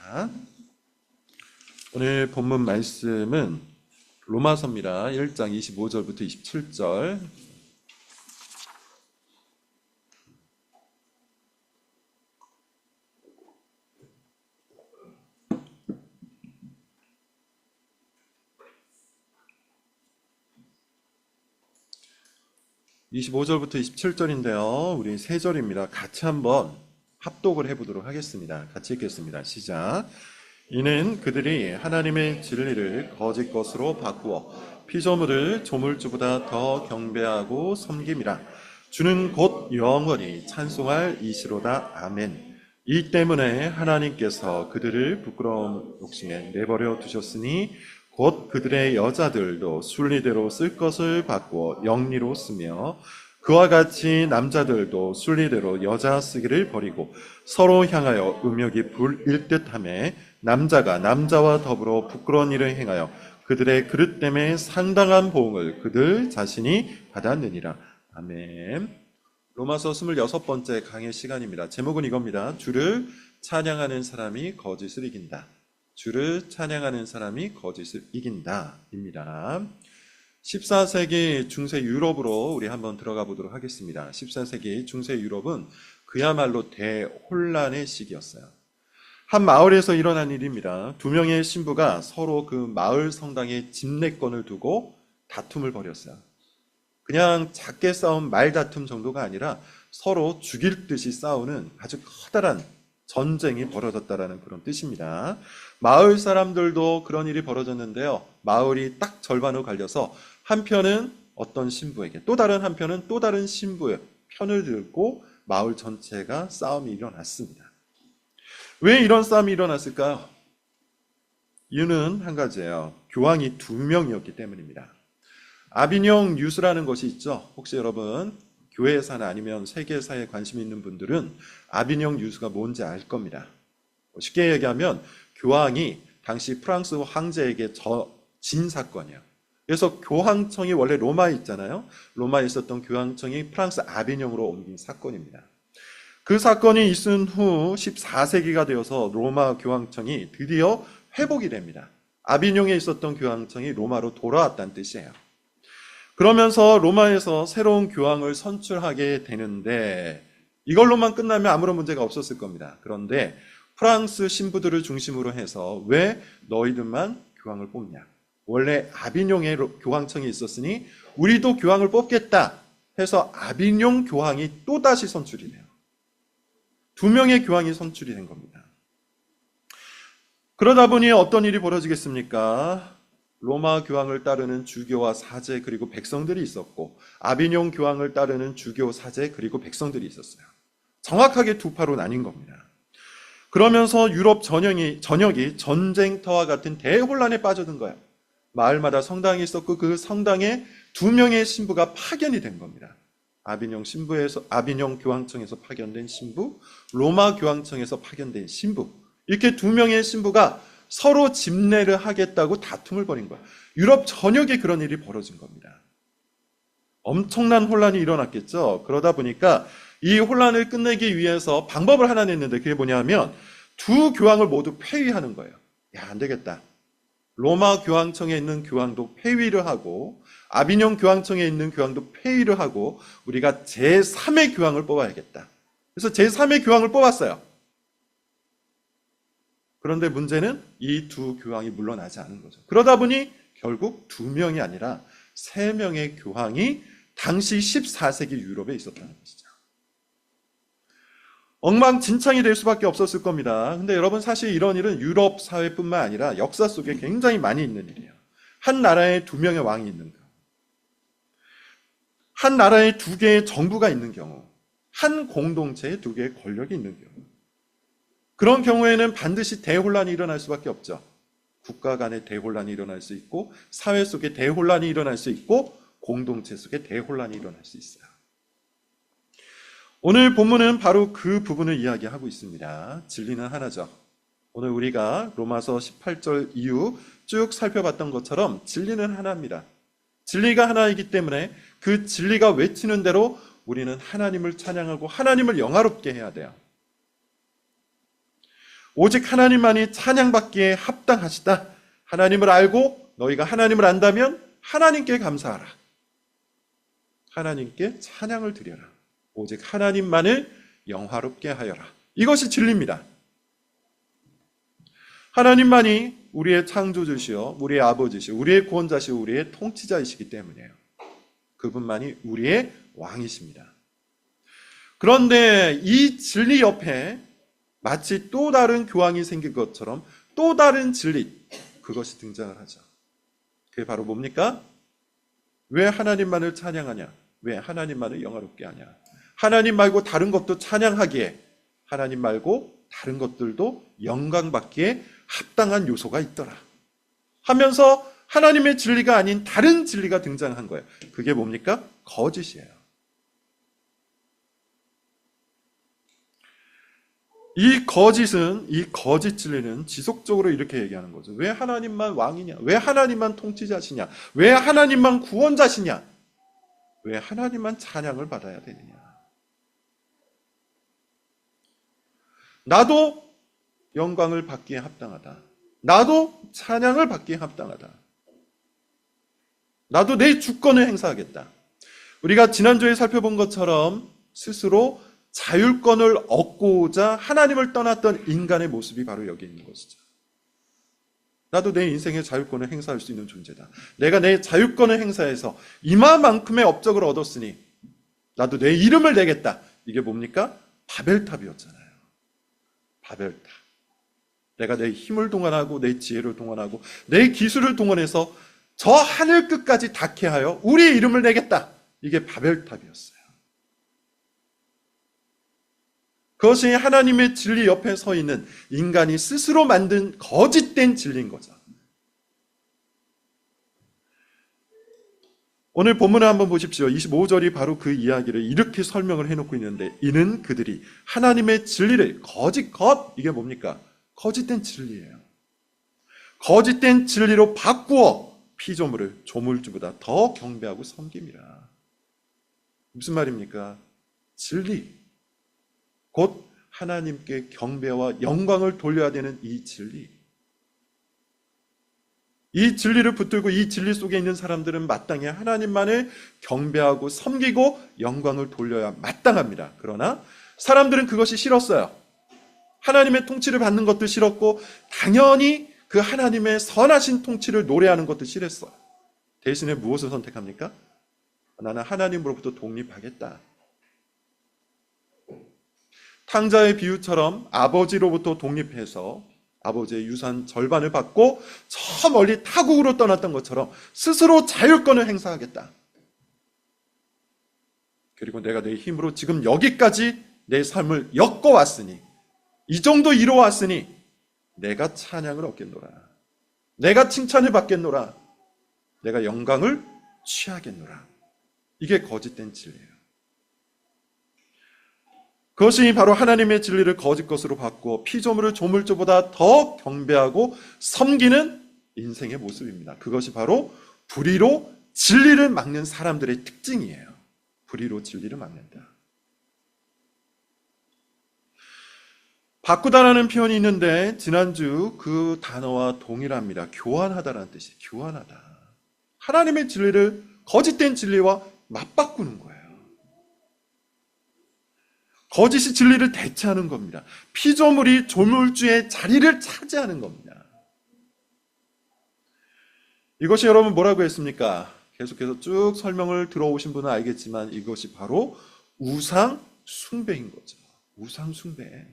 자, 오늘 본문 말씀은 로마서입니다. 1장 25절부터 27절. (25절부터 27절인데요) 우리 세 절입니다. 같이 한번 합독을 해보도록 하겠습니다. 같이 읽겠습니다. 시작. 이는 그들이 하나님의 진리를 거짓 것으로 바꾸어 피조물을 조물주보다 더 경배하고 섬김이라. 주는 곧 영원히 찬송할 이시로다. 아멘. 이 때문에 하나님께서 그들을 부끄러운 욕심에 내버려 두셨으니 곧 그들의 여자들도 순리대로 쓸 것을 바꾸어 영리로 쓰며 그와 같이 남자들도 순리대로 여자 쓰기를 버리고 서로 향하여 음욕이 불일 듯하며 남자가 남자와 더불어 부끄러운 일을 행하여 그들의 그릇 때문에 상당한 보응을 그들 자신이 받았느니라. 아멘. 로마서 26번째 강의 시간입니다. 제목은 이겁니다. 주를 찬양하는 사람이 거짓을 이긴다. 주를 찬양하는 사람이 거짓을 이긴다 입니다. 14세기 중세 유럽으로 우리 한번 들어가 보도록 하겠습니다. 14세기 중세 유럽은 그야말로 대혼란의 시기였어요. 한 마을에서 일어난 일입니다. 두 명의 신부가 서로 그 마을 성당의 집례권을 두고 다툼을 벌였어요. 그냥 작게 싸운 말다툼 정도가 아니라 서로 죽일 듯이 싸우는 아주 커다란 전쟁이 벌어졌다라는 그런 뜻입니다. 마을 사람들도 그런 일이 벌어졌는데요. 마을이 딱 절반으로 갈려서 한편은 어떤 신부에게, 또 다른 한편은 또 다른 신부의 편을 들고 마을 전체가 싸움이 일어났습니다. 왜 이런 싸움이 일어났을까요? 이유는 한 가지예요. 교황이 2명이었기 때문입니다. 아비뇽 유수라는 것이 있죠. 혹시 여러분 교회사나 아니면 세계사에 관심 있는 분들은 아비뇽 유수가 뭔지 알 겁니다. 쉽게 얘기하면 교황이 당시 프랑스 황제에게 진 사건이에요. 그래서 교황청이 원래 로마에 있잖아요. 로마에 있었던 교황청이 프랑스 아비뇽으로 옮긴 사건입니다. 그 사건이 있은 후 14세기가 되어서 로마 교황청이 드디어 회복이 됩니다. 아비뇽에 있었던 교황청이 로마로 돌아왔다는 뜻이에요. 그러면서 로마에서 새로운 교황을 선출하게 되는데 이걸로만 끝나면 아무런 문제가 없었을 겁니다. 그런데 프랑스 신부들을 중심으로 해서 왜 너희들만 교황을 뽑냐? 원래 아비뇽에 교황청이 있었으니 우리도 교황을 뽑겠다 해서 아비뇽 교황이 또다시 선출이 돼요. 2명의 교황이 선출이 된 겁니다. 그러다 보니 어떤 일이 벌어지겠습니까? 로마 교황을 따르는 주교와 사제 그리고 백성들이 있었고 아비뇽 교황을 따르는 주교, 사제 그리고 백성들이 있었어요. 정확하게 두 파로 나뉜 겁니다. 그러면서 유럽 전역이 전쟁터와 같은 대혼란에 빠져든 거예요. 마을마다 성당이 있었고 그 성당에 2명의 신부가 파견이 된 겁니다. 아비뇽 교황청에서 파견된 신부, 로마 교황청에서 파견된 신부, 이렇게 2명의 신부가 서로 집례를 하겠다고 다툼을 벌인 거예요. 유럽 전역에 그런 일이 벌어진 겁니다. 엄청난 혼란이 일어났겠죠. 그러다 보니까 이 혼란을 끝내기 위해서 방법을 하나 냈는데 그게 뭐냐면 두 교황을 모두 폐위하는 거예요. 야, 안 되겠다. 로마 교황청에 있는 교황도 폐위를 하고 아비뇽 교황청에 있는 교황도 폐위를 하고 우리가 제3의 교황을 뽑아야겠다. 그래서 제3의 교황을 뽑았어요. 그런데 문제는 이 두 교황이 물러나지 않은 거죠. 그러다 보니 결국 2명이 아니라 3명의 교황이 당시 14세기 유럽에 있었다는 것이죠. 엉망진창이 될 수밖에 없었을 겁니다. 근데 여러분 사실 이런 일은 유럽 사회뿐만 아니라 역사 속에 굉장히 많이 있는 일이에요. 한 나라에 2명의 왕이 있는 경우, 한 나라에 2개의 정부가 있는 경우, 한 공동체에 2개의 권력이 있는 경우, 그런 경우에는 반드시 대혼란이 일어날 수밖에 없죠. 국가 간의 대혼란이 일어날 수 있고 사회 속에 대혼란이 일어날 수 있고 공동체 속에 대혼란이 일어날 수 있어요. 오늘 본문은 바로 그 부분을 이야기하고 있습니다. 진리는 하나죠. 오늘 우리가 로마서 18절 이후 쭉 살펴봤던 것처럼 진리는 하나입니다. 진리가 하나이기 때문에 그 진리가 외치는 대로 우리는 하나님을 찬양하고 하나님을 영화롭게 해야 돼요. 오직 하나님만이 찬양받기에 합당하시다. 하나님을 알고 너희가 하나님을 안다면 하나님께 감사하라. 하나님께 찬양을 드려라. 오직 하나님만을 영화롭게 하여라. 이것이 진리입니다. 하나님만이 우리의 창조주시요, 우리의 아버지시요, 우리의 구원자시요, 우리의 통치자이시기 때문이에요. 그분만이 우리의 왕이십니다. 그런데 이 진리 옆에 마치 또 다른 교황이 생긴 것처럼 또 다른 진리, 그것이 등장을 하죠. 그게 바로 뭡니까? 왜 하나님만을 찬양하냐? 왜 하나님만을 영화롭게 하냐? 하나님 말고 다른 것도 찬양하기에, 하나님 말고 다른 것들도 영광받기에 합당한 요소가 있더라 하면서 하나님의 진리가 아닌 다른 진리가 등장한 거예요. 그게 뭡니까? 거짓이에요. 이 거짓 진리는 지속적으로 이렇게 얘기하는 거죠. 왜 하나님만 왕이냐? 왜 하나님만 통치자시냐? 왜 하나님만 구원자시냐? 왜 하나님만 찬양을 받아야 되느냐? 나도 영광을 받기에 합당하다. 나도 찬양을 받기에 합당하다. 나도 내 주권을 행사하겠다. 우리가 지난주에 살펴본 것처럼 스스로 자율권을 얻고자 하나님을 떠났던 인간의 모습이 바로 여기 있는 것이죠. 나도 내 인생의 자율권을 행사할 수 있는 존재다. 내가 내 자율권을 행사해서 이마만큼의 업적을 얻었으니 나도 내 이름을 내겠다. 이게 뭡니까? 바벨탑이었잖아요. 바벨탑. 내가 내 힘을 동원하고 내 지혜를 동원하고 내 기술을 동원해서 저 하늘 끝까지 닿게 하여 우리의 이름을 내겠다. 이게 바벨탑이었어요. 그것이 하나님의 진리 옆에 서 있는 인간이 스스로 만든 거짓된 진리인 거죠. 오늘 본문을 한번 보십시오. 25절이 바로 그 이야기를 이렇게 설명을 해놓고 있는데, 이는 그들이 하나님의 진리를 이게 뭡니까? 거짓된 진리예요. 거짓된 진리로 바꾸어 피조물을 조물주보다 더 경배하고 섬깁니다. 무슨 말입니까? 진리, 곧 하나님께 경배와 영광을 돌려야 되는 이 진리. 이 진리를 붙들고 이 진리 속에 있는 사람들은 마땅히 하나님만을 경배하고 섬기고 영광을 돌려야 마땅합니다. 그러나 사람들은 그것이 싫었어요. 하나님의 통치를 받는 것도 싫었고 당연히 그 하나님의 선하신 통치를 노래하는 것도 싫었어요. 대신에 무엇을 선택합니까? 나는 하나님으로부터 독립하겠다. 탕자의 비유처럼 아버지로부터 독립해서 아버지의 유산 절반을 받고 저 멀리 타국으로 떠났던 것처럼 스스로 자율권을 행사하겠다. 그리고 내가 내 힘으로 지금 여기까지 내 삶을 엮어왔으니, 이 정도 이뤄왔으니 내가 찬양을 얻겠노라. 내가 칭찬을 받겠노라. 내가 영광을 취하겠노라. 이게 거짓된 진리예요. 그것이 바로 하나님의 진리를 거짓 것으로 바꾸어 피조물을 조물주보다 더 경배하고 섬기는 인생의 모습입니다. 그것이 바로 불의로 진리를 막는 사람들의 특징이에요. 불의로 진리를 막는다. 바꾸다라는 표현이 있는데 지난주 그 단어와 동일합니다. 교환하다라는 뜻이에요. 교환하다. 하나님의 진리를 거짓된 진리와 맞바꾸는 거예요. 거짓이 진리를 대체하는 겁니다. 피조물이 조물주의 자리를 차지하는 겁니다. 이것이 여러분 뭐라고 했습니까? 계속해서 쭉 설명을 들어오신 분은 알겠지만 이것이 바로 우상 숭배인 거죠. 우상 숭배.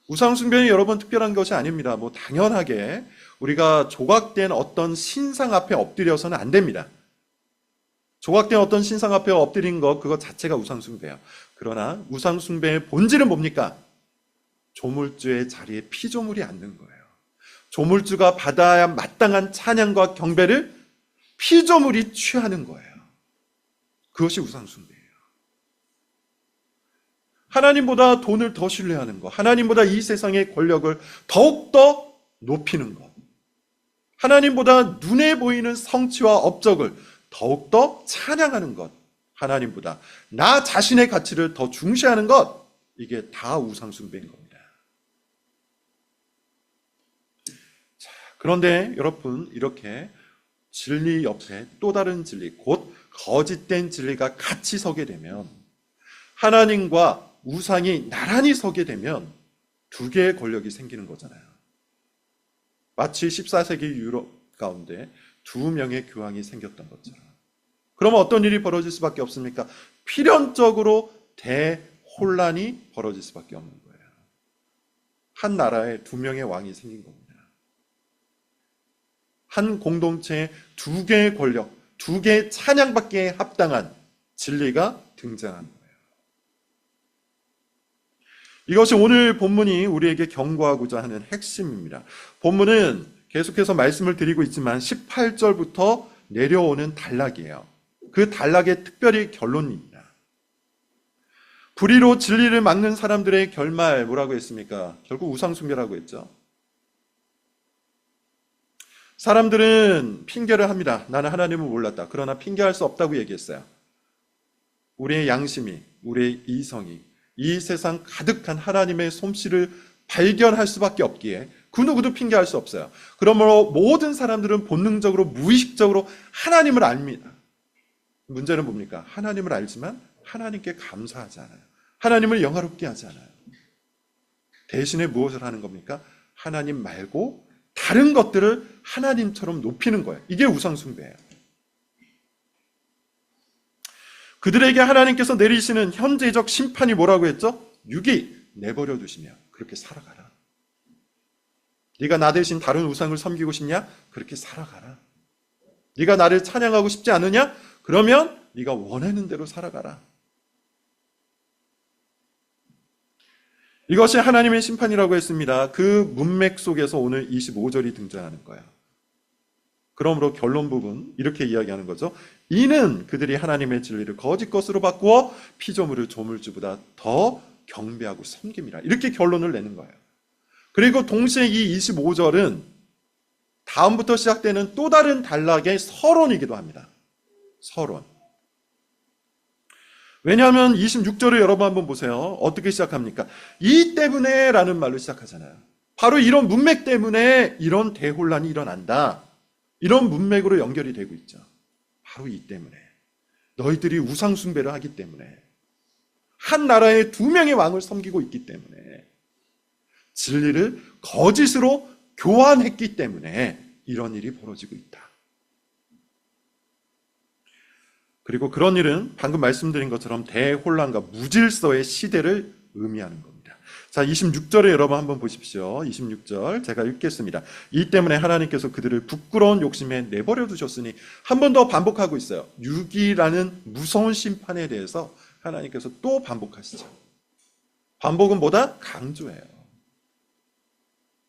우상 숭배는 여러분 특별한 것이 아닙니다. 당연하게 우리가 조각된 어떤 신상 앞에 엎드려서는 안 됩니다. 조각된 어떤 신상 앞에 엎드린 것, 그것 자체가 우상숭배예요. 그러나 우상숭배의 본질은 뭡니까? 조물주의 자리에 피조물이 앉는 거예요. 조물주가 받아야 마땅한 찬양과 경배를 피조물이 취하는 거예요. 그것이 우상숭배예요. 하나님보다 돈을 더 신뢰하는 것, 하나님보다 이 세상의 권력을 더욱더 높이는 것, 하나님보다 눈에 보이는 성취와 업적을 더욱더 찬양하는 것, 하나님보다 나 자신의 가치를 더 중시하는 것, 이게 다 우상숭배인 겁니다. 그런데 여러분, 이렇게 진리 옆에 또 다른 진리, 곧 거짓된 진리가 같이 서게 되면, 하나님과 우상이 나란히 서게 되면 두 개의 권력이 생기는 거잖아요. 마치 14세기 유럽 가운데 두 명의 교황이 생겼던 것처럼. 그러면 어떤 일이 벌어질 수밖에 없습니까? 필연적으로 대혼란이 벌어질 수밖에 없는 거예요. 한 나라에 두 명의 왕이 생긴 겁니다. 한 공동체에 두 개의 권력, 두 개의 찬양받기에 합당한 진리가 등장한 거예요. 이것이 오늘 본문이 우리에게 경고하고자 하는 핵심입니다. 본문은 계속해서 말씀을 드리고 있지만 18절부터 내려오는 단락이에요. 그 단락의 특별히 결론입니다. 불의로 진리를 막는 사람들의 결말 뭐라고 했습니까? 결국 우상숭배라고 했죠. 사람들은 핑계를 합니다. 나는 하나님을 몰랐다. 그러나 핑계할 수 없다고 얘기했어요. 우리의 양심이, 우리의 이성이 이 세상 가득한 하나님의 솜씨를 발견할 수밖에 없기에 그 누구도 핑계할 수 없어요. 그러므로 모든 사람들은 본능적으로 무의식적으로 하나님을 압니다. 문제는 뭡니까? 하나님을 알지만 하나님께 감사하지 않아요. 하나님을 영화롭게 하지 않아요. 대신에 무엇을 하는 겁니까? 하나님 말고 다른 것들을 하나님처럼 높이는 거예요. 이게 우상숭배예요. 그들에게 하나님께서 내리시는 현재적 심판이 뭐라고 했죠? 유기, 내버려 두시며 그렇게 살아가라. 네가 나 대신 다른 우상을 섬기고 싶냐? 그렇게 살아가라. 네가 나를 찬양하고 싶지 않느냐? 그러면 네가 원하는 대로 살아가라. 이것이 하나님의 심판이라고 했습니다. 그 문맥 속에서 오늘 25절이 등장하는 거예요. 그러므로 결론 부분 이렇게 이야기하는 거죠. 이는 그들이 하나님의 진리를 거짓 것으로 바꾸어 피조물을 조물주보다 더 경배하고 섬김이라. 이렇게 결론을 내는 거예요. 그리고 동시에 이 25절은 다음부터 시작되는 또 다른 단락의 서론이기도 합니다. 서론. 왜냐하면 26절을 여러분 한번 보세요. 어떻게 시작합니까? 이 때문에 라는 말로 시작하잖아요. 바로 이런 문맥 때문에 이런 대혼란이 일어난다. 이런 문맥으로 연결이 되고 있죠. 바로 이 때문에. 너희들이 우상숭배를 하기 때문에. 한 나라의 두 명의 왕을 섬기고 있기 때문에. 진리를 거짓으로 교환했기 때문에 이런 일이 벌어지고 있다. 그리고 그런 일은 방금 말씀드린 것처럼 대혼란과 무질서의 시대를 의미하는 겁니다. 자, 26절에 여러분 한번 보십시오. 26절 제가 읽겠습니다. 이 때문에 하나님께서 그들을 부끄러운 욕심에 내버려 두셨으니 한 번 더 반복하고 있어요. 유기라는 무서운 심판에 대해서 하나님께서 또 반복하시죠. 반복은 뭐다? 강조해요.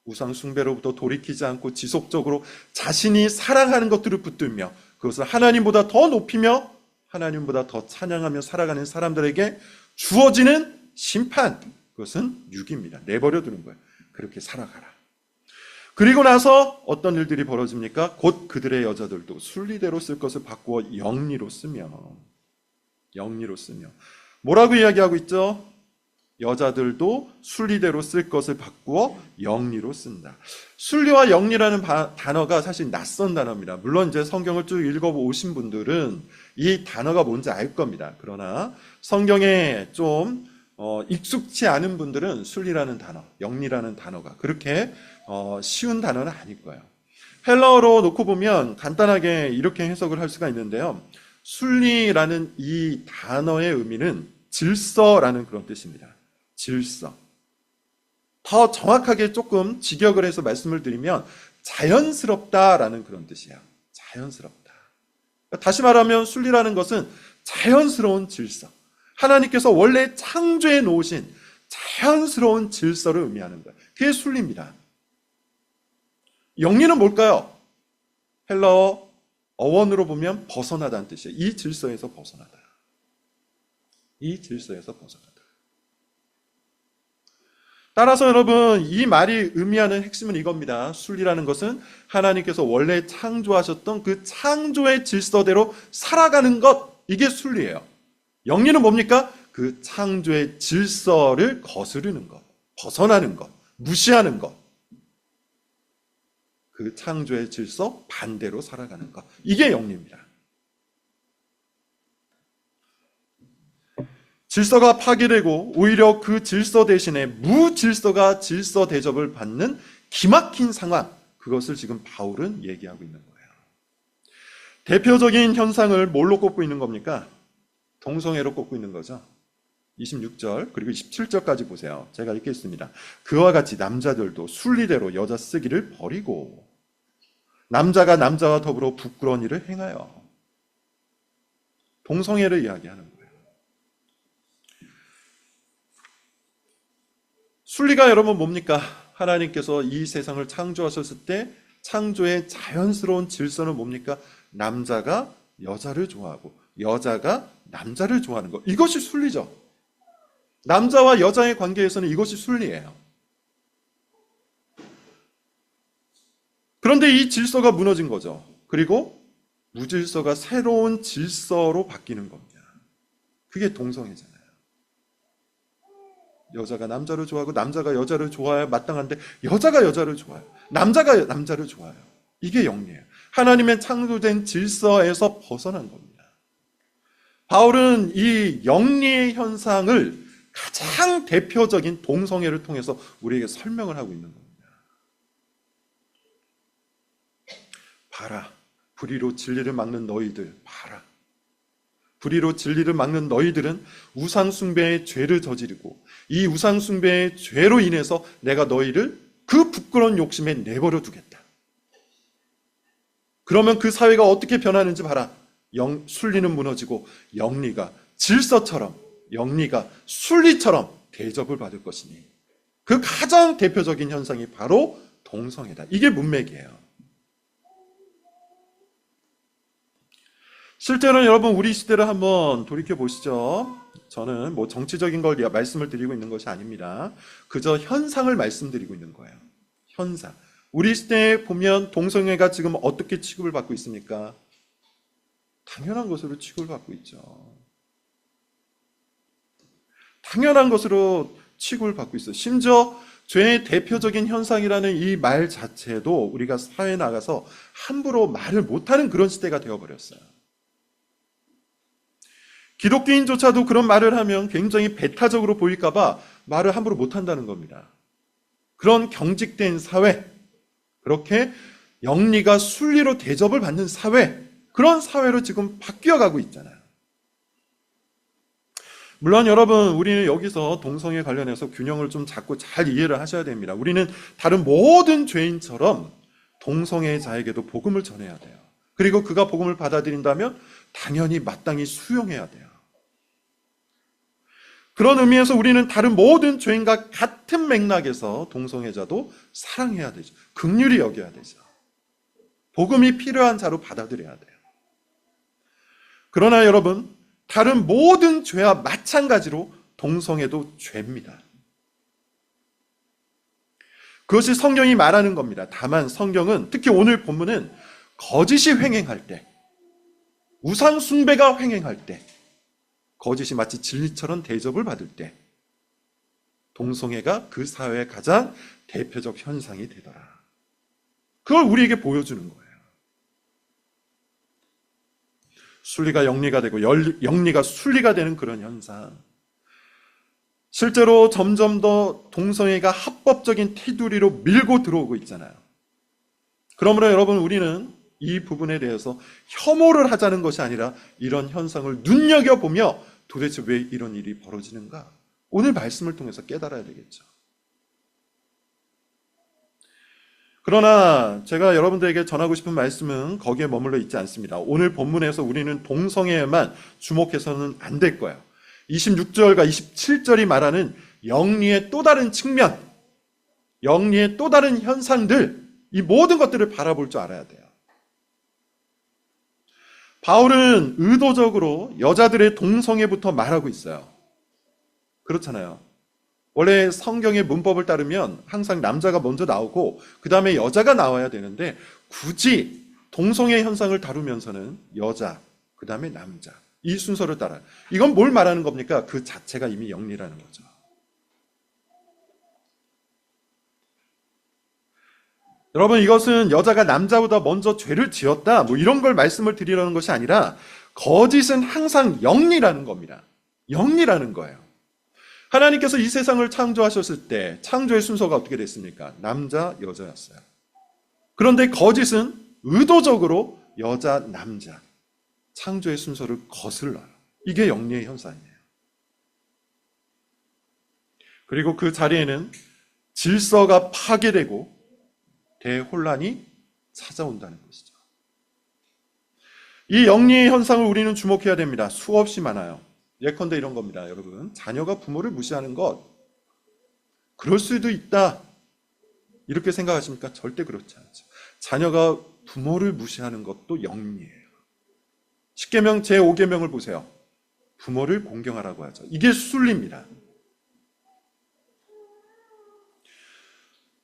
우상 숭배로부터 돌이키지 않고 지속적으로 자신이 사랑하는 것들을 붙들며 그것을 하나님보다 더 높이며 하나님보다 더 찬양하며 살아가는 사람들에게 주어지는 심판, 그것은 유기입니다. 내버려 두는 거예요. 그렇게 살아가라. 그리고 나서 어떤 일들이 벌어집니까? 곧 그들의 여자들도 순리대로 쓸 것을 바꾸어 영리로 쓰며 뭐라고 이야기하고 있죠? 여자들도 순리대로 쓸 것을 바꾸어 영리로 쓴다. 순리와 영리라는 단어가 사실 낯선 단어입니다. 물론 이제 성경을 쭉 읽어보신 분들은 이 단어가 뭔지 알 겁니다. 그러나 성경에 좀 익숙치 않은 분들은 순리라는 단어, 영리라는 단어가 그렇게 쉬운 단어는 아닐 거예요. 헬라어로 놓고 보면 간단하게 이렇게 해석을 할 수가 있는데요. 순리라는 이 단어의 의미는 질서라는 그런 뜻입니다. 질서. 더 정확하게 조금 직역을 해서 말씀을 드리면 자연스럽다라는 그런 뜻이에요. 자연스럽다. 다시 말하면 순리라는 것은 자연스러운 질서. 하나님께서 원래 창조해 놓으신 자연스러운 질서를 의미하는 거예요. 그게 순리입니다. 영리는 뭘까요? 헬라어 어원으로 보면 벗어나다는 뜻이에요. 이 질서에서 벗어나다. 이 질서에서 벗어나다. 따라서 여러분 이 말이 의미하는 핵심은 이겁니다. 순리라는 것은 하나님께서 원래 창조하셨던 그 창조의 질서대로 살아가는 것, 이게 순리예요. 영리는 뭡니까? 그 창조의 질서를 거스르는 것, 벗어나는 것, 무시하는 것. 그 창조의 질서 반대로 살아가는 것. 이게 영리입니다. 질서가 파괴되고 오히려 그 질서 대신에 무질서가 질서 대접을 받는 기막힌 상황, 그것을 지금 바울은 얘기하고 있는 거예요. 대표적인 현상을 뭘로 꼽고 있는 겁니까? 동성애로 꼽고 있는 거죠. 26절 그리고 27절까지 보세요. 제가 읽겠습니다. 그와 같이 남자들도 순리대로 여자 쓰기를 버리고 남자가 남자와 더불어 부끄러운 일을 행하여. 동성애를 이야기하는 거예요. 순리가 여러분 뭡니까? 하나님께서 이 세상을 창조하셨을 때 창조의 자연스러운 질서는 뭡니까? 남자가 여자를 좋아하고 여자가 남자를 좋아하는 것. 이것이 순리죠. 남자와 여자의 관계에서는 이것이 순리예요. 그런데 이 질서가 무너진 거죠. 그리고 무질서가 새로운 질서로 바뀌는 겁니다. 그게 동성애잖아요. 여자가 남자를 좋아하고 남자가 여자를 좋아해야 마땅한데 여자가 여자를 좋아해요. 남자가 남자를 좋아해요. 이게 영리예요. 하나님의 창조된 질서에서 벗어난 겁니다. 바울은 이 영리의 현상을 가장 대표적인 동성애를 통해서 우리에게 설명을 하고 있는 겁니다. 봐라. 불의로 진리를 막는 너희들 봐라. 불의로 진리를 막는 너희들은 우상숭배의 죄를 저지르고 이 우상숭배의 죄로 인해서 내가 너희를 그 부끄러운 욕심에 내버려 두겠다. 그러면 그 사회가 어떻게 변하는지 봐라. 순리는 무너지고 영리가 질서처럼 영리가 순리처럼 대접을 받을 것이니 그 가장 대표적인 현상이 바로 동성애다. 이게 문맥이에요. 실제로는 여러분 우리 시대를 한번 돌이켜 보시죠. 저는 뭐 정치적인 걸 말씀을 드리고 있는 것이 아닙니다. 그저 현상을 말씀드리고 있는 거예요. 현상. 우리 시대에 보면 동성애가 지금 어떻게 취급을 받고 있습니까? 당연한 것으로 취급을 받고 있죠. 당연한 것으로 취급을 받고 있어요. 심지어 죄의 대표적인 현상이라는 이 말 자체도 우리가 사회에 나가서 함부로 말을 못하는 그런 시대가 되어버렸어요. 기독교인조차도 그런 말을 하면 굉장히 배타적으로 보일까봐 말을 함부로 못한다는 겁니다. 그런 경직된 사회, 그렇게 영리가 순리로 대접을 받는 사회, 그런 사회로 지금 바뀌어가고 있잖아요. 물론 여러분 우리는 여기서 동성애 관련해서 균형을 좀 잡고 잘 이해를 하셔야 됩니다. 우리는 다른 모든 죄인처럼 동성애자에게도 복음을 전해야 돼요. 그리고 그가 복음을 받아들인다면 당연히 마땅히 수용해야 돼요. 그런 의미에서 우리는 다른 모든 죄인과 같은 맥락에서 동성애자도 사랑해야 되죠. 긍휼히 여겨야 되죠. 복음이 필요한 자로 받아들여야 돼요. 그러나 여러분, 다른 모든 죄와 마찬가지로 동성애도 죄입니다. 그것이 성경이 말하는 겁니다. 다만 성경은 특히 오늘 본문은 거짓이 횡행할 때, 우상 숭배가 횡행할 때, 거짓이 마치 진리처럼 대접을 받을 때 동성애가 그 사회의 가장 대표적 현상이 되더라. 그걸 우리에게 보여주는 거예요. 순리가 영리가 되고 영리가 순리가 되는 그런 현상. 실제로 점점 더 동성애가 합법적인 테두리로 밀고 들어오고 있잖아요. 그러므로 여러분 우리는 이 부분에 대해서 혐오를 하자는 것이 아니라 이런 현상을 눈여겨보며 도대체 왜 이런 일이 벌어지는가? 오늘 말씀을 통해서 깨달아야 되겠죠. 그러나 제가 여러분들에게 전하고 싶은 말씀은 거기에 머물러 있지 않습니다. 오늘 본문에서 우리는 동성애에만 주목해서는 안 될 거예요. 26절과 27절이 말하는 영리의 또 다른 측면, 영리의 또 다른 현상들, 이 모든 것들을 바라볼 줄 알아야 돼요. 바울은 의도적으로 여자들의 동성애부터 말하고 있어요. 그렇잖아요. 원래 성경의 문법을 따르면 항상 남자가 먼저 나오고 그 다음에 여자가 나와야 되는데 굳이 동성애 현상을 다루면서는 여자, 그 다음에 남자, 이 순서를 따라요. 이건 뭘 말하는 겁니까? 그 자체가 이미 영리라는 거죠. 여러분, 이것은 여자가 남자보다 먼저 죄를 지었다, 뭐 이런 걸 말씀을 드리려는 것이 아니라 거짓은 항상 영리라는 겁니다. 영리라는 거예요. 하나님께서 이 세상을 창조하셨을 때 창조의 순서가 어떻게 됐습니까? 남자, 여자였어요. 그런데 거짓은 의도적으로 여자, 남자, 창조의 순서를 거슬러요. 이게 영리의 현상이에요. 그리고 그 자리에는 질서가 파괴되고 대혼란이 찾아온다는 것이죠. 이 영리의 현상을 우리는 주목해야 됩니다. 수없이 많아요. 예컨대 이런 겁니다. 여러분, 자녀가 부모를 무시하는 것, 그럴 수도 있다, 이렇게 생각하십니까? 절대 그렇지 않죠. 자녀가 부모를 무시하는 것도 영리예요. 십계명 제5계명을 보세요. 부모를 공경하라고 하죠. 이게 순리입니다.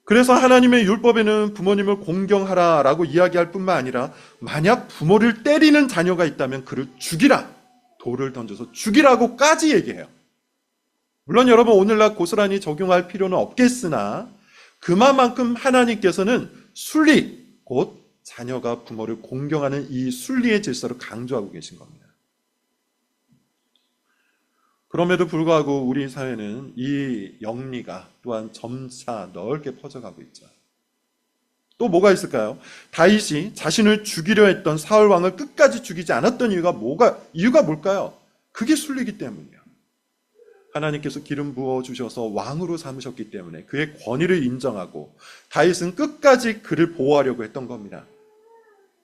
그래서 하나님의 율법에는 부모님을 공경하라라고 이야기할 뿐만 아니라 만약 부모를 때리는 자녀가 있다면 그를 죽이라, 돌을 던져서 죽이라고까지 얘기해요. 물론 여러분, 오늘날 고스란히 적용할 필요는 없겠으나 그만큼 하나님께서는 순리, 곧 자녀가 부모를 공경하는 이 순리의 질서를 강조하고 계신 겁니다. 그럼에도 불구하고 우리 사회는 이 영리가 또한 점차 넓게 퍼져가고 있죠. 또 뭐가 있을까요? 다윗이 자신을 죽이려 했던 사울 왕을 끝까지 죽이지 않았던 이유가 뭘까요? 그게 순리이기 때문이에요. 하나님께서 기름 부어 주셔서 왕으로 삼으셨기 때문에 그의 권위를 인정하고 다윗은 끝까지 그를 보호하려고 했던 겁니다.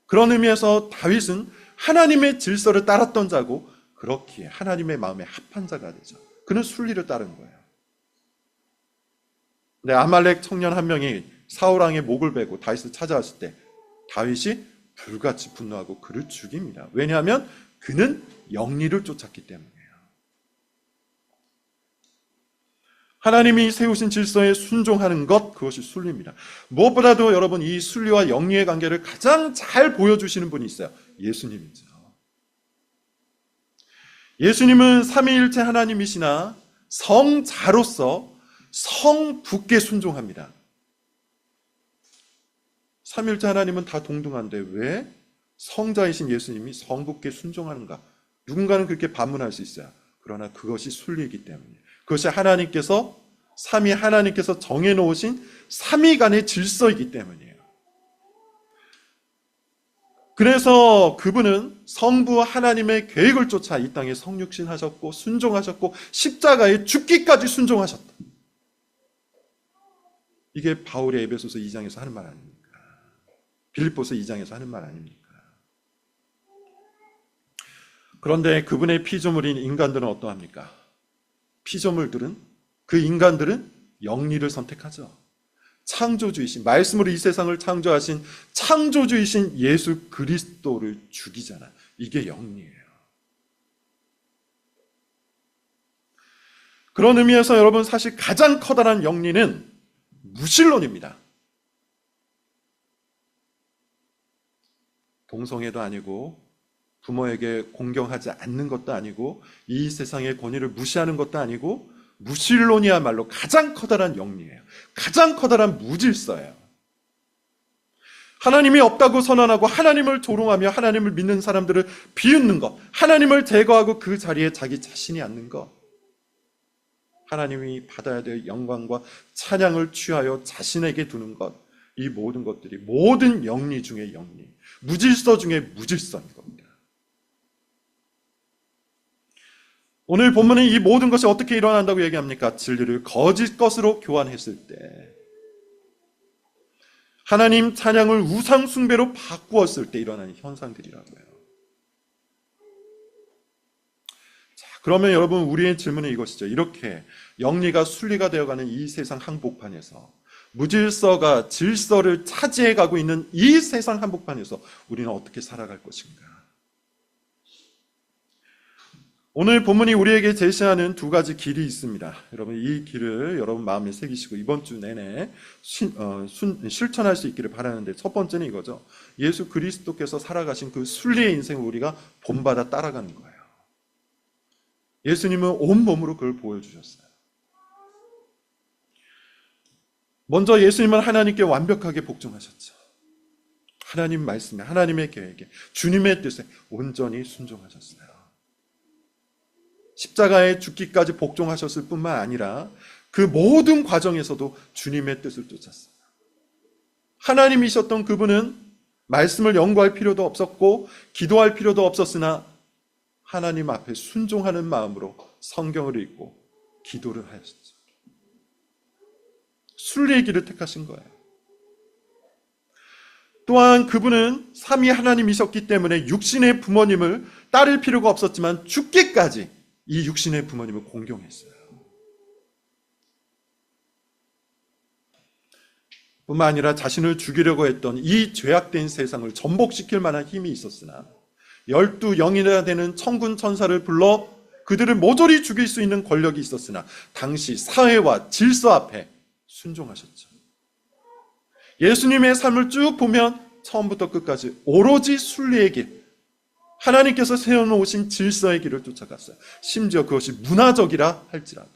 그런 의미에서 다윗은 하나님의 질서를 따랐던 자고, 그렇기에 하나님의 마음에 합한 자가 되죠. 그는 순리를 따른 거예요. 근데 아말렉 청년 한 명이 사울 왕의 목을 베고 다윗을 찾아왔을 때 다윗이 불같이 분노하고 그를 죽입니다. 왜냐하면 그는 영리를 쫓았기 때문이에요. 하나님이 세우신 질서에 순종하는 것, 그것이 순리입니다. 무엇보다도 여러분, 이 순리와 영리의 관계를 가장 잘 보여주시는 분이 있어요. 예수님이죠. 예수님은 삼위일체 하나님이시나 성자로서 성부께 순종합니다. 삼위일체 하나님은 다 동등한데 왜 성자이신 예수님이 성부께 순종하는가? 누군가는 그렇게 반문할 수 있어요. 그러나 그것이 순리이기 때문이에요. 그것이 하나님께서, 삼위 하나님께서 정해놓으신 삼위간의 질서이기 때문이에요. 그래서 그분은 성부 하나님의 계획을 쫓아 이 땅에 성육신하셨고 순종하셨고 십자가에 죽기까지 순종하셨다. 이게 바울의 에베소서 2장에서 하는 말 아닙니까? 빌립보서 2장에서 하는 말 아닙니까? 그런데 그분의 피조물인 인간들은 어떠합니까? 피조물들은, 그 인간들은 영리를 선택하죠. 창조주이신, 말씀으로 이 세상을 창조하신 창조주이신 예수 그리스도를 죽이잖아. 이게 영리예요. 그런 의미에서 여러분, 사실 가장 커다란 영리는 무신론입니다. 동성애도 아니고 부모에게 공경하지 않는 것도 아니고 이 세상의 권위를 무시하는 것도 아니고 무신론이야말로 가장 커다란 영리예요. 가장 커다란 무질서예요. 하나님이 없다고 선언하고 하나님을 조롱하며 하나님을 믿는 사람들을 비웃는 것, 하나님을 제거하고 그 자리에 자기 자신이 앉는 것, 하나님이 받아야 될 영광과 찬양을 취하여 자신에게 두는 것, 이 모든 것들이 모든 영리 중에 영리, 무질서 중에 무질서인 겁니다. 오늘 본문은 이 모든 것이 어떻게 일어난다고 얘기합니까? 진리를 거짓 것으로 교환했을 때, 하나님 찬양을 우상 숭배로 바꾸었을 때 일어나는 현상들이라고요. 자, 그러면 여러분, 우리의 질문은 이것이죠. 이렇게 영리가 순리가 되어가는 이 세상 한복판에서, 무질서가 질서를 차지해가고 있는 이 세상 한복판에서 우리는 어떻게 살아갈 것인가? 오늘 본문이 우리에게 제시하는 두 가지 길이 있습니다. 여러분, 이 길을 여러분 마음에 새기시고 이번 주 내내 실천할 수 있기를 바라는데, 첫 번째는 이거죠. 예수 그리스도께서 살아가신 그 순리의 인생을 우리가 본받아 따라가는 거예요. 예수님은 온몸으로 그걸 보여주셨어요. 먼저 예수님은 하나님께 완벽하게 복종하셨죠. 하나님 말씀에, 하나님의 계획에, 주님의 뜻에 온전히 순종하셨어요. 십자가에 죽기까지 복종하셨을 뿐만 아니라 그 모든 과정에서도 주님의 뜻을 쫓았어요. 하나님이셨던 그분은 말씀을 연구할 필요도 없었고 기도할 필요도 없었으나 하나님 앞에 순종하는 마음으로 성경을 읽고 기도를 하셨죠. 순리의 길을 택하신 거예요. 또한 그분은 삼위 하나님이셨기 때문에 육신의 부모님을 따를 필요가 없었지만 죽기까지 이 육신의 부모님을 공경했어요. 뿐만 아니라 자신을 죽이려고 했던 이 죄악된 세상을 전복시킬 만한 힘이 있었으나 12영이나 되는 천군 천사를 불러 그들을 모조리 죽일 수 있는 권력이 있었으나 당시 사회와 질서 앞에 순종하셨죠. 예수님의 삶을 쭉 보면 처음부터 끝까지 오로지 순리의 길, 하나님께서 세워놓으신 질서의 길을 쫓아갔어요. 심지어 그것이 문화적이라 할지라도,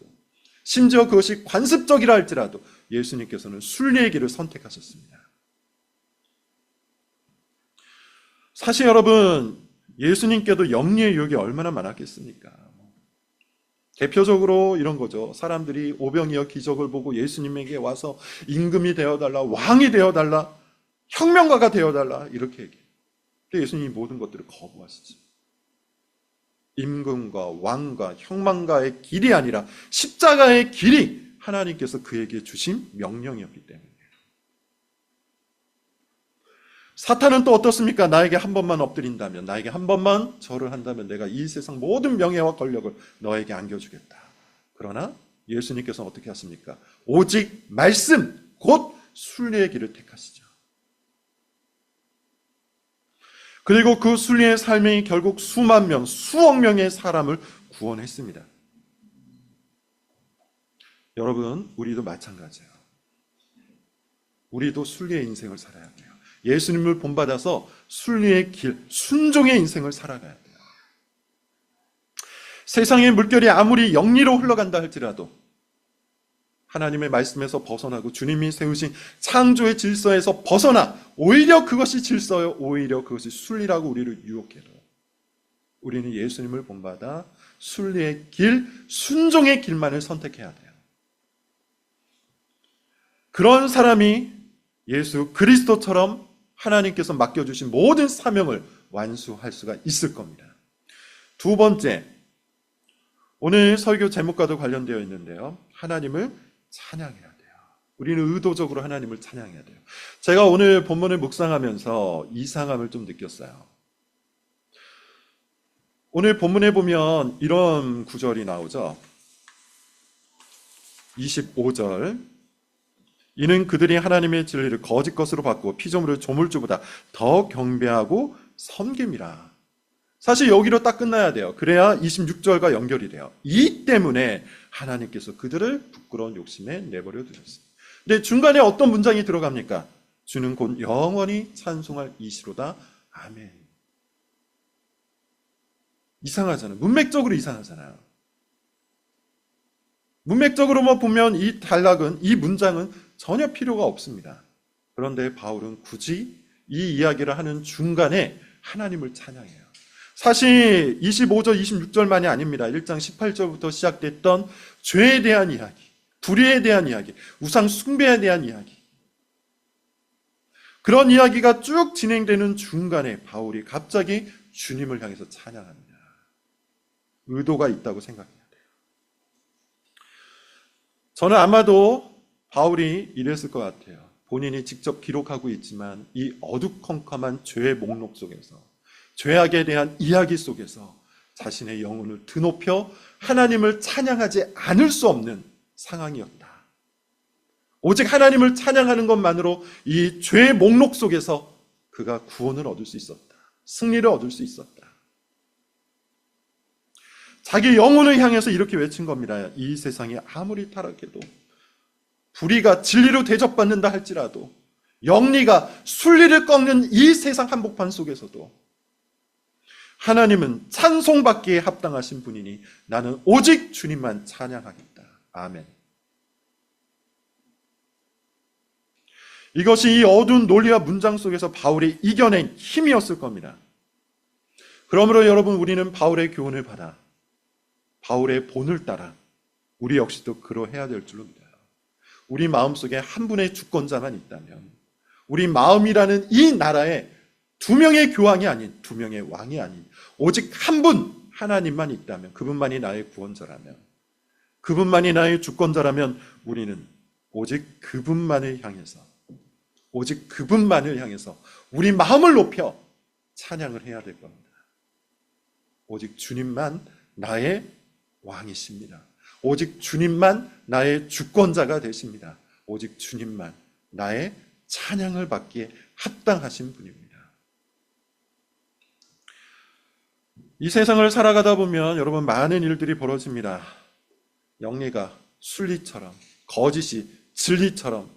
심지어 그것이 관습적이라 할지라도 예수님께서는 순리의 길을 선택하셨습니다. 사실 여러분, 예수님께도 영리의 유혹이 얼마나 많았겠습니까? 대표적으로 이런 거죠. 사람들이 오병이어 기적을 보고 예수님에게 와서 임금이 되어달라, 왕이 되어달라, 혁명가가 되어달라 이렇게 얘기해요. 근데 예수님이 모든 것들을 거부하시죠. 임금과 왕과 혁명가의 길이 아니라 십자가의 길이 하나님께서 그에게 주신 명령이었기 때문이에요. 사탄은 또 어떻습니까? 나에게 한 번만 엎드린다면, 나에게 한 번만 절을 한다면 내가 이 세상 모든 명예와 권력을 너에게 안겨주겠다. 그러나 예수님께서는 어떻게 하십니까? 오직 말씀, 곧 순리의 길을 택하시죠. 그리고 그 순리의 삶이 결국 수만 명, 수억 명의 사람을 구원했습니다. 여러분, 우리도 마찬가지예요. 우리도 순리의 인생을 살아야 돼요. 예수님을 본받아서 순리의 길, 순종의 인생을 살아가야 돼요. 세상의 물결이 아무리 영리로 흘러간다 할지라도 하나님의 말씀에서 벗어나고 주님이 세우신 창조의 질서에서 벗어나 오히려 그것이 질서요, 오히려 그것이 순리라고 우리를 유혹해도 우리는 예수님을 본받아 순리의 길, 순종의 길만을 선택해야 돼요. 그런 사람이 예수 그리스도처럼 하나님께서 맡겨주신 모든 사명을 완수할 수가 있을 겁니다. 두 번째, 오늘 설교 제목과도 관련되어 있는데요. 하나님을 찬양해야 돼요. 우리는 의도적으로 하나님을 찬양해야 돼요. 제가 오늘 본문을 묵상하면서 이상함을 좀 느꼈어요. 오늘 본문에 보면 이런 구절이 나오죠. 25절, 이는 그들이 하나님의 진리를 거짓 것으로 바꾸고 피조물을 조물주보다 더 경배하고 섬김이라. 사실 여기로 딱 끝나야 돼요. 그래야 26절과 연결이 돼요. 이 때문에 하나님께서 그들을 부끄러운 욕심에 내버려 두셨습니다. 근데 중간에 어떤 문장이 들어갑니까? 주는 곧 영원히 찬송할 이시로다. 아멘. 이상하잖아요. 문맥적으로 이상하잖아요. 문맥적으로만 보면 이 단락은, 이 문장은 전혀 필요가 없습니다. 그런데 바울은 굳이 이 이야기를 하는 중간에 하나님을 찬양해요. 사실 25절, 26절만이 아닙니다. 1장 18절부터 시작됐던 죄에 대한 이야기, 불의에 대한 이야기, 우상 숭배에 대한 이야기, 그런 이야기가 쭉 진행되는 중간에 바울이 갑자기 주님을 향해서 찬양합니다. 의도가 있다고 생각해야 돼요. 저는 아마도 바울이 이랬을 것 같아요. 본인이 직접 기록하고 있지만 이 어두컴컴한 죄의 목록 속에서, 죄악에 대한 이야기 속에서 자신의 영혼을 드높여 하나님을 찬양하지 않을 수 없는 상황이었다. 오직 하나님을 찬양하는 것만으로 이 죄의 목록 속에서 그가 구원을 얻을 수 있었다. 승리를 얻을 수 있었다. 자기 영혼을 향해서 이렇게 외친 겁니다. 이 세상이 아무리 타락해도, 불의가 진리로 대접받는다 할지라도, 영리가 순리를 꺾는 이 세상 한복판 속에서도 하나님은 찬송받기에 합당하신 분이니 나는 오직 주님만 찬양하겠다. 아멘. 이것이 이 어두운 논리와 문장 속에서 바울이 이겨낸 힘이었을 겁니다. 그러므로 여러분, 우리는 바울의 교훈을 받아 바울의 본을 따라 우리 역시도 그러해야 될 줄로 믿어요. 우리 마음속에 한 분의 주권자만 있다면, 우리 마음이라는 이 나라에 두 명의 교황이 아닌, 두 명의 왕이 아닌 오직 한 분 하나님만 있다면, 그분만이 나의 구원자라면, 그분만이 나의 주권자라면 우리는 오직 그분만을 향해서, 오직 그분만을 향해서 우리 마음을 높여 찬양을 해야 될 겁니다. 오직 주님만 나의 왕이십니다. 오직 주님만 나의 주권자가 되십니다. 오직 주님만 나의 찬양을 받기에 합당하신 분입니다. 이 세상을 살아가다 보면 여러분, 많은 일들이 벌어집니다. 영리가 순리처럼, 거짓이 진리처럼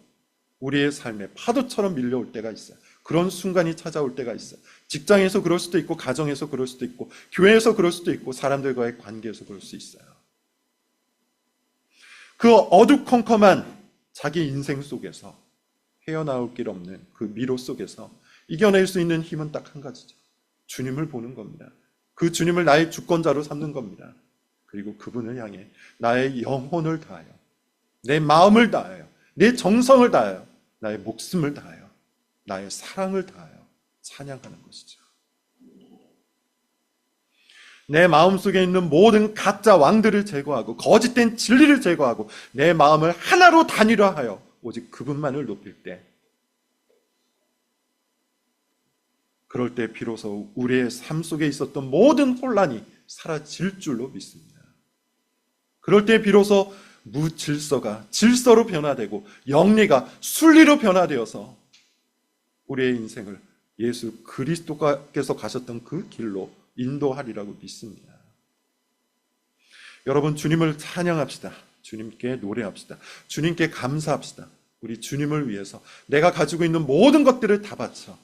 우리의 삶에 파도처럼 밀려올 때가 있어요. 그런 순간이 찾아올 때가 있어요. 직장에서 그럴 수도 있고, 가정에서 그럴 수도 있고, 교회에서 그럴 수도 있고, 사람들과의 관계에서 그럴 수 있어요. 그 어두컴컴한 자기 인생 속에서 헤어나올 길 없는 그 미로 속에서 이겨낼 수 있는 힘은 딱 한 가지죠. 주님을 보는 겁니다. 그 주님을 나의 주권자로 삼는 겁니다. 그리고 그분을 향해 나의 영혼을 다하여, 내 마음을 다하여, 내 정성을 다하여, 나의 목숨을 다하여, 나의 사랑을 다하여 찬양하는 것이죠. 내 마음속에 있는 모든 가짜 왕들을 제거하고 거짓된 진리를 제거하고 내 마음을 하나로 단일화하여 오직 그분만을 높일 때, 그럴 때 비로소 우리의 삶 속에 있었던 모든 혼란이 사라질 줄로 믿습니다. 그럴 때 비로소 무질서가 질서로 변화되고 영리가 순리로 변화되어서 우리의 인생을 예수 그리스도께서 가셨던 그 길로 인도하리라고 믿습니다. 여러분, 주님을 찬양합시다. 주님께 노래합시다. 주님께 감사합시다. 우리 주님을 위해서 내가 가지고 있는 모든 것들을 다 바쳐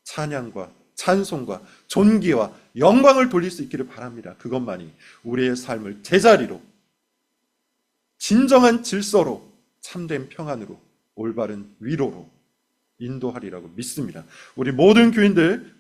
찬양과 찬송과 존귀와 영광을 돌릴 수 있기를 바랍니다. 그것만이 우리의 삶을 제자리로, 진정한 질서로, 참된 평안으로, 올바른 위로로 인도하리라고 믿습니다. 우리 모든 교인들